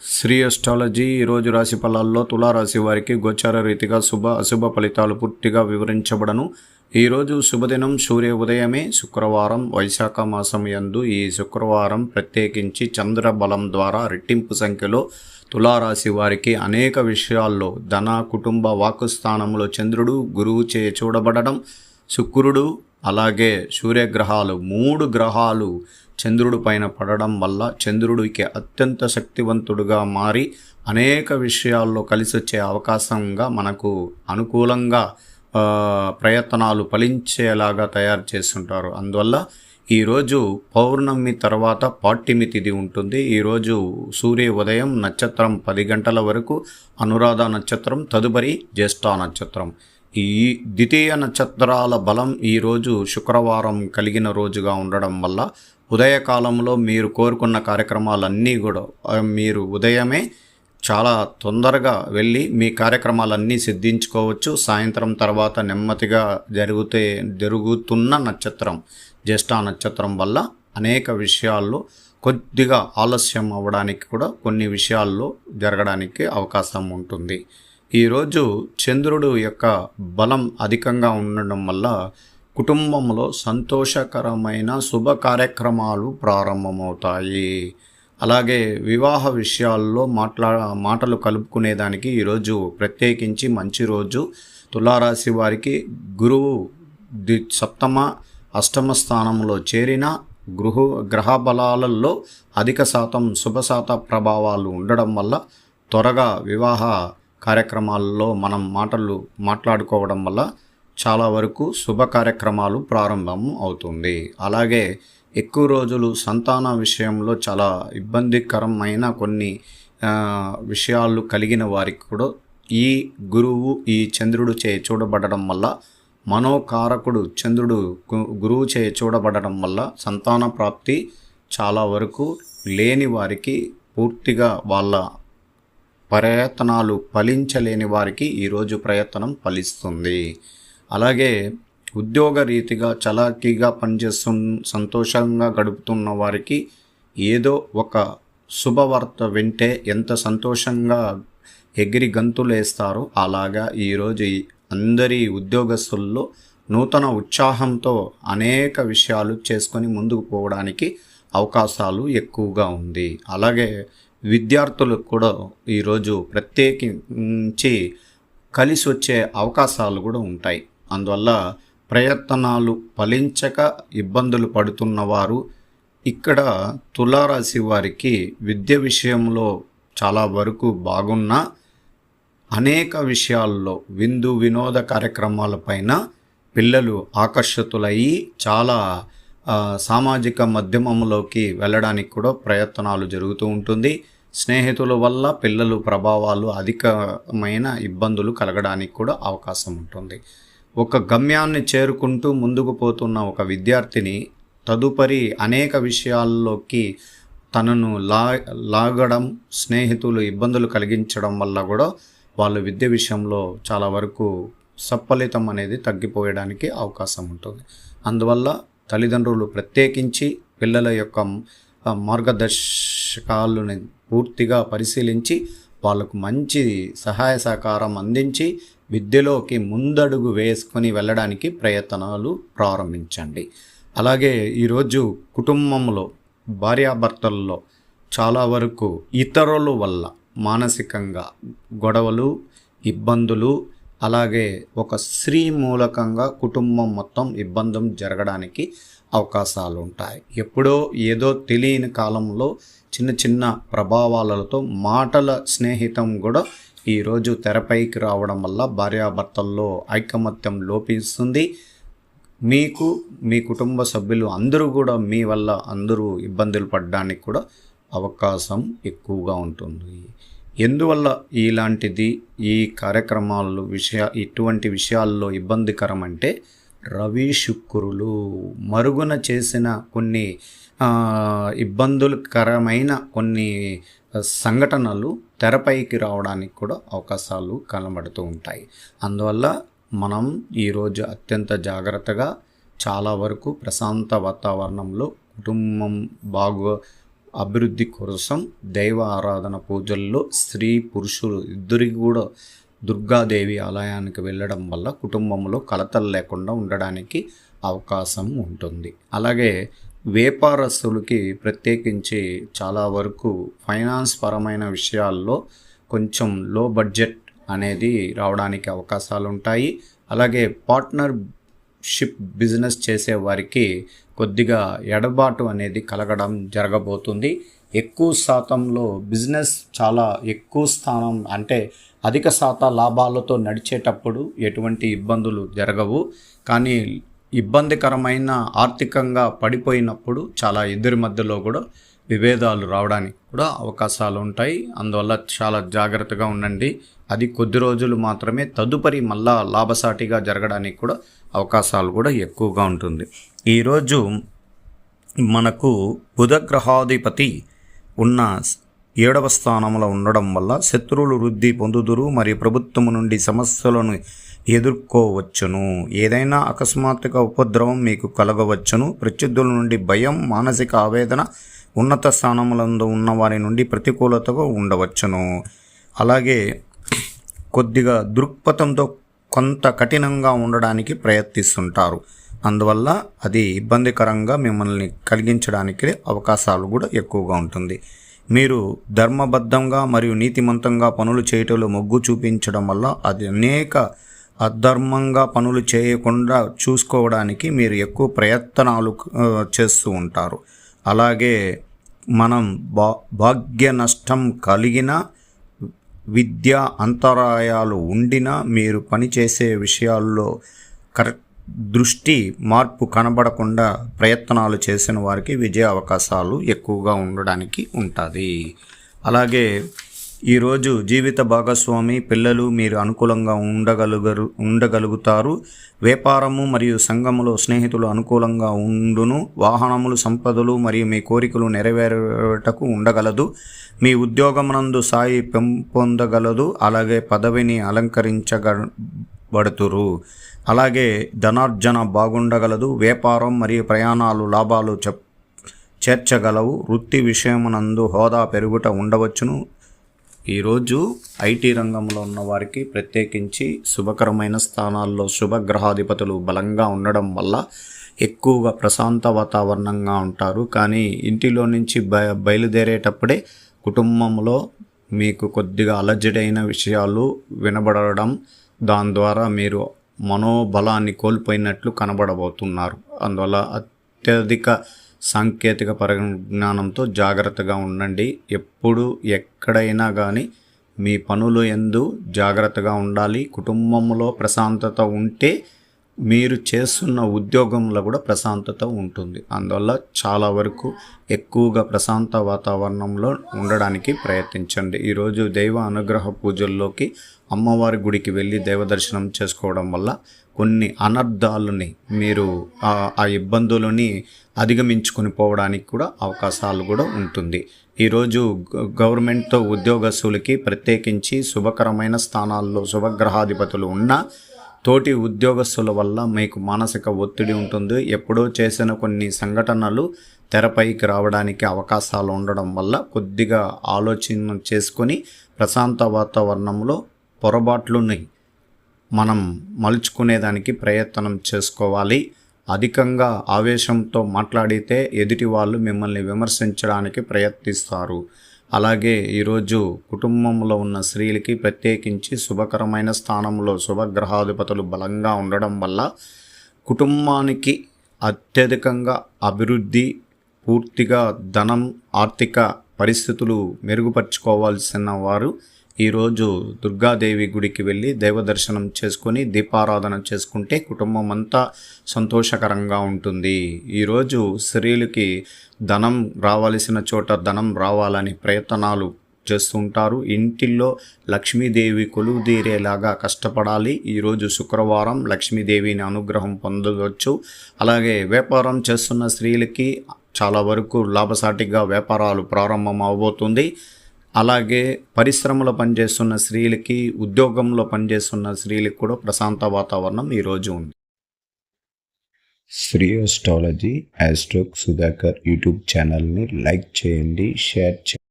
Shri astrology ఈరోజు రాశి ఫలాల్లో తులారాశి వారికి గోచార రీతిగా శుభ అశుభ ఫలితాలు పూర్తిగా వివరించబడను. ఈరోజు శుభదినం సూర్య ఉదయమే శుక్రవారం వైశాఖ మాసం యందు ఈ శుక్రవారం ప్రత్యేకించి చంద్ర బలం ద్వారా రెట్టింపు సంఖ్యలో తులారాశి వారికి అనేక విషయాల్లో ధన కుటుంబ వాక్స్థానంలో చంద్రుడు గురువు చే చూడబడడం, శుక్రుడు అలాగే సూర్యగ్రహాలు 3 గ్రహాలు చంద్రుడి పైన పడడం వల్ల చంద్రుడికి అత్యంత శక్తివంతుడుగా మారి అనేక విషయాల్లో కలిసి వచ్చే అవకాశంగా మనకు అనుకూలంగా ప్రయత్నాలు ఫలించేలాగా తయారు చేస్తుంటారు. అందువల్ల ఈరోజు పౌర్ణమి తర్వాత పాడ్యమి తిథి ఉంటుంది. ఈరోజు సూర్య ఉదయం నక్షత్రం 10 గంటల వరకు అనురాధ నక్షత్రం, తదుపరి జ్యేష్ఠ నక్షత్రం. ఈ ద్వితీయ నక్షత్రాల బలం ఈరోజు శుక్రవారం కలిగిన రోజుగా ఉండడం వల్ల ఉదయకాలంలో మీరు కోరుకున్న కార్యక్రమాలన్నీ కూడా మీరు ఉదయమే చాలా తొందరగా వెళ్ళి మీ కార్యక్రమాలన్నీ సిద్ధించుకోవచ్చు. సాయంత్రం తర్వాత నెమ్మదిగా జరుగుతున్న నక్షత్రం జ్యేష్ఠ నక్షత్రం వల్ల అనేక విషయాల్లో కొద్దిగా ఆలస్యం అవ్వడానికి కూడా కొన్ని విషయాల్లో జరగడానికి అవకాశం ఉంటుంది. ఈరోజు చంద్రుడు యొక్క బలం అధికంగా ఉండడం వల్ల కుటుంబంలో సంతోషకరమైన శుభ కార్యక్రమాలు ప్రారంభమవుతాయి. అలాగే వివాహ విషయాల్లో మాటలు కలుపుకునేదానికి ఈరోజు ప్రత్యేకించి మంచి రోజు. తులారాశి వారికి గురువు సప్తమ అష్టమ స్థానంలో చేరిన గ్రహ బలాలలో అధిక శాతం శుభశాత ప్రభావాలు ఉండడం వల్ల త్వరగా వివాహ కార్యక్రమాల్లో మనం మాట్లాడుకోవడం వల్ల చాలా వరకు శుభ కార్యక్రమాలు ప్రారంభం అవుతుంది. అలాగే ఎక్కువ రోజులు సంతాన విషయంలో చాలా ఇబ్బందికరమైన కొన్ని విషయాలు కలిగిన వారికి కూడా ఈ గురువు ఈ చంద్రుడు చూడబడడం వల్ల మనోకారకుడు చంద్రుడు గురువు చూడబడడం వల్ల సంతాన ప్రాప్తి చాలా వరకు లేని వారికి పూర్తిగా వాళ్ళ ప్రయత్నాలు ఫలించలేని వారికి ఈరోజు ప్రయత్నం ఫలిస్తుంది. అలాగే ఉద్యోగ రీతిగా చలాకీగా సంతోషంగా గడుపుతున్న వారికి ఏదో ఒక శుభవార్త వింటే ఎంత సంతోషంగా ఎగిరి గంతులేస్తారో అలాగా ఈరోజు అందరి ఉద్యోగస్తుల్లో నూతన ఉత్సాహంతో అనేక విషయాలు చేసుకొని ముందుకు పోవడానికి అవకాశాలు ఎక్కువగా ఉంది. అలాగే విద్యార్థులకు కూడా ఈరోజు ప్రత్యేకించి కలిసి వచ్చే అవకాశాలు కూడా ఉంటాయి. అందువల్ల ప్రయత్నాలు ఫలించక ఇబ్బందులు పడుతున్నవారు ఇక్కడ తులారాశి వారికి విద్య విషయంలో చాలా వరకు బాగున్నా అనేక విషయాల్లో విందు వినోద కార్యక్రమాలపైన పిల్లలు ఆకర్షితులయ్యి చాలా సామాజిక మాధ్యమంలోకి వెళ్ళడానికి కూడా ప్రయత్నాలు జరుగుతూ ఉంటుంది. స్నేహితుల వల్ల పిల్లలు ప్రభావాలు అధికమైన ఇబ్బందులు కలగడానికి కూడా అవకాశం ఉంటుంది. ఒక గమ్యాన్ని చేరుకుంటూ ముందుకు పోతున్న ఒక విద్యార్థిని తదుపరి అనేక విషయాల్లోకి తనను లాగడం, స్నేహితులు ఇబ్బందులు కలిగించడం వల్ల కూడా వాళ్ళ విద్య విషయంలో చాలా వరకు సఫలితం అనేది తగ్గిపోయడానికి అవకాశం ఉంటుంది. అందువల్ల తల్లిదండ్రులు ప్రత్యేకించి పిల్లల యొక్క మార్గదర్శకాలను పూర్తిగా పరిశీలించి వాళ్ళకు మంచి సహాయ సహకారం అందించి విద్యలోకి ముందడుగు వేసుకొని వెళ్ళడానికి ప్రయత్నాలు ప్రారంభించండి. అలాగే ఈరోజు కుటుంబంలో భార్యాభర్తల్లో చాలా వరకు ఇతరుల వల్ల మానసికంగా గొడవలు, ఇబ్బందులు, అలాగే ఒక స్త్రీ మూలకంగా కుటుంబం మొత్తం ఇబ్బంది జరగడానికి అవకాశాలు ఉంటాయి. ఎప్పుడో ఏదో తెలియని కాలంలో చిన్న చిన్న ప్రభావాలతో మాటల స్నేహితం కూడా ఈరోజు తెరపైకి రావడం వల్ల భార్యాభర్తల్లో ఐకమత్యం లోపిస్తుంది. మీకు మీ కుటుంబ సభ్యులు అందరూ కూడా మీ వల్ల అందరూ ఇబ్బందులు పడడానికి కూడా అవకాశం ఎక్కువగా ఉంటుంది. ఎందువల్ల ఇలాంటిది ఈ కార్యక్రమాలు ఇటువంటి విషయాల్లో ఇబ్బందికరం అంటే రవి శుక్రులు మరుగున చేసిన కొన్ని ఇబ్బందులకరమైన కొన్ని సంఘటనలు తెరపైకి రావడానికి కూడా అవకాశాలు కనబడుతూ ఉంటాయి. అందువల్ల మనం ఈరోజు అత్యంత జాగ్రత్తగా చాలా వరకు ప్రశాంత వాతావరణంలో కుటుంబం అభివృద్ధి కోసం దైవ ఆరాధన పూజల్లో స్త్రీ పురుషులు ఇద్దరికి కూడా దుర్గాదేవి ఆలయానికి వెళ్ళడం వల్ల కుటుంబంలో కలతలు లేకుండా ఉండడానికి అవకాశం ఉంటుంది. అలాగే వ్యాపారస్తులకి ప్రత్యేకించి చాలా వరకు ఫైనాన్స్ పరమైన విషయాల్లో కొంచెం లో బడ్జెట్ అనేది రావడానికి అవకాశాలు ఉంటాయి. అలాగే పార్ట్నర్షిప్ బిజినెస్ చేసే వారికి కొద్దిగా ఎడబాటు అనేది కలగడం జరగబోతుంది. ఎక్కువ శాతంలో బిజినెస్ చాలా ఎక్కువ స్థానం అంటే అధిక శాతం లాభాలతో నడిచేటప్పుడు ఎటువంటి ఇబ్బందులు జరగవు. కానీ ఇబ్బందికరమైన ఆర్థికంగా పడిపోయినప్పుడు చాలా ఇద్దరి మధ్యలో కూడా విభేదాలు రావడానికి కూడా అవకాశాలు ఉంటాయి. అందువల్ల చాలా జాగ్రత్తగా ఉండండి. అది కొద్ది రోజులు మాత్రమే, తదుపరి మళ్ళా లాభసాటిగా జరగడానికి కూడా అవకాశాలు కూడా ఎక్కువగా ఉంటుంది. ఈరోజు మనకు బుధగ్రహాధిపతి ఉన్న 7వ స్థానంలో ఉండడం వల్ల శత్రువులు వృద్ధి పొందుదురు మరియు ప్రభుత్వం నుండి సమస్యలను ఎదుర్కోవచ్చును. ఏదైనా అకస్మాత్తుగా ఉపద్రవం మీకు కలగవచ్చును. ప్రత్యర్థుల నుండి భయం, మానసిక ఆవేదన, ఉన్నత స్థానములందు ఉన్న వారి నుండి ప్రతికూలతగా ఉండవచ్చును. అలాగే కొద్దిగా దృక్పథంతో కొంత కఠినంగా ఉండడానికి ప్రయత్నిస్తుంటారు. అందువల్ల అది ఇబ్బందికరంగా మిమ్మల్ని కలిగించడానికి అవకాశాలు కూడా ఎక్కువగా ఉంటుంది. మీరు ధర్మబద్ధంగా మరియు నీతిమంతంగా పనులు చేయటంలో మొగ్గు చూపించడం వల్ల అది అనేక అధర్మంగా పనులు చేయకుండా చూసుకోవడానికి మీరు ఎక్కువ ప్రయత్నాలు చేస్తూ ఉంటారు. అలాగే మనం భాగ్య నష్టం కలిగిన విద్యా అంతరాయాలు ఉండినా మీరు పనిచేసే విషయాల్లో దృష్టి మార్పు కనబడకుండా ప్రయత్నాలు చేసిన వారికి విజయ అవకాశాలు ఎక్కువగా ఉండడానికి ఉంటుంది. అలాగే ఈరోజు జీవిత భాగస్వామి, పిల్లలు మీరు అనుకూలంగా ఉండగలుగుతారు. వ్యాపారము మరియు సంఘములో స్నేహితులు అనుకూలంగా ఉండును. వాహనములు, సంపదలు మరియు మీ కోరికలు నెరవేరుటకు ఉండగలదు. మీ ఉద్యోగమునందు స్థాయి పెంపొందగలదు. అలాగే పదవిని అలంకరించబడుతురు. అలాగే ధనార్జన బాగుండగలదు. వ్యాపారం మరియు ప్రయాణాలు లాభాలు చేర్చగలవు. వృత్తి విషయమునందు హోదా పెరుగుట ఉండవచ్చును. ఈరోజు ఐటీ రంగంలో ఉన్న వారికి ప్రత్యేకించి శుభకరమైన స్థానాల్లో శుభగ్రహాధిపతులు బలంగా ఉండడం వల్ల ఎక్కువగా ప్రశాంత వాతావరణంగా ఉంటారు. కానీ ఇంటిలో నుంచి బయలుదేరేటప్పుడే కుటుంబంలో మీకు కొద్దిగా అలజడైన విషయాలు వినబడడం, దాని ద్వారా మీరు మనోబలాన్ని కోల్పోయినట్లు కనబడబోతున్నారు. అందువల్ల అత్యధిక సాంకేతిక పరిజ్ఞానంతో జాగ్రత్తగా ఉండండి. ఎప్పుడు ఎక్కడైనా కానీ మీ పనులు యందు జాగ్రత్తగా ఉండాలి. కుటుంబంలో ప్రశాంతత ఉంటే మీరు చేస్తున్న ఉద్యోగంలో కూడా ప్రశాంతత ఉంటుంది. అందువల్ల చాలా వరకు ఎక్కువగా ప్రశాంత వాతావరణంలో ఉండడానికి ప్రయత్నించండి. ఈరోజు దైవ అనుగ్రహ పూజల్లోకి అమ్మవారి గుడికి వెళ్ళి దైవ దర్శనం చేసుకోవడం వల్ల కొన్ని అనర్థాలని మీరు ఆ ఇబ్బందులని అధిగమించుకొని పోవడానికి కూడా అవకాశాలు కూడా ఉంటుంది. ఈరోజు గవర్నమెంట్తో ఉద్యోగస్తులకి ప్రత్యేకించి శుభకరమైన స్థానాల్లో శుభగ్రహాధిపతులు ఉన్న తోటి ఉద్యోగస్తుల వల్ల మీకు మానసిక ఒత్తిడి ఉంటుంది. ఎప్పుడో చేసిన కొన్ని సంఘటనలు తెరపైకి రావడానికి అవకాశాలు ఉండడం వల్ల కొద్దిగా ఆలోచన చేసుకొని ప్రశాంత వాతావరణంలో పొరపాట్లని మనం మలుచుకునేదానికి ప్రయత్నం చేసుకోవాలి. అధికంగా ఆవేశంతో మాట్లాడితే ఎదుటి వాళ్ళు మిమ్మల్ని విమర్శించడానికి ప్రయత్నిస్తారు. అలాగే ఈరోజు కుటుంబంలో ఉన్న స్త్రీలకి ప్రత్యేకించి శుభకరమైన స్థానంలో శుభగ్రహాధిపతులు బలంగా ఉండడం వల్ల కుటుంబానికి అత్యధికంగా అభివృద్ధి, పూర్తిగా ధనం, ఆర్థిక పరిస్థితులు మెరుగుపరుచుకోవాల్సిన వారు ఈరోజు దుర్గాదేవి గుడికి వెళ్ళి దైవ దర్శనం చేసుకొని దీపారాధన చేసుకుంటే కుటుంబం అంతా సంతోషకరంగా ఉంటుంది. ఈరోజు స్త్రీలకి ధనం రావాల్సిన చోట ధనం రావాలని ప్రయత్నాలు చేస్తుంటారు. ఇంటిల్లో లక్ష్మీదేవి కొలువుదీరేలాగా కష్టపడాలి. ఈరోజు శుక్రవారం లక్ష్మీదేవిని అనుగ్రహం పొందవచ్చు. అలాగే వ్యాపారం చేస్తున్న స్త్రీలకి చాలా వరకు లాభసాటిగా వ్యాపారాలు ప్రారంభం అవబోతుంది. అలాగే పరిశ్రమలో పనిచేస్తున్న స్త్రీలకి, ఉద్యోగంలో పనిచేస్తున్న స్త్రీలకి కూడా ప్రశాంత వాతావరణం ఈరోజు ఉంది. శ్రీ అస్ట్రాలజీ ఆస్ట్రోక్ సుధాకర్ యూట్యూబ్ ఛానల్ని లైక్ చేయండి, షేర్ చేయండి.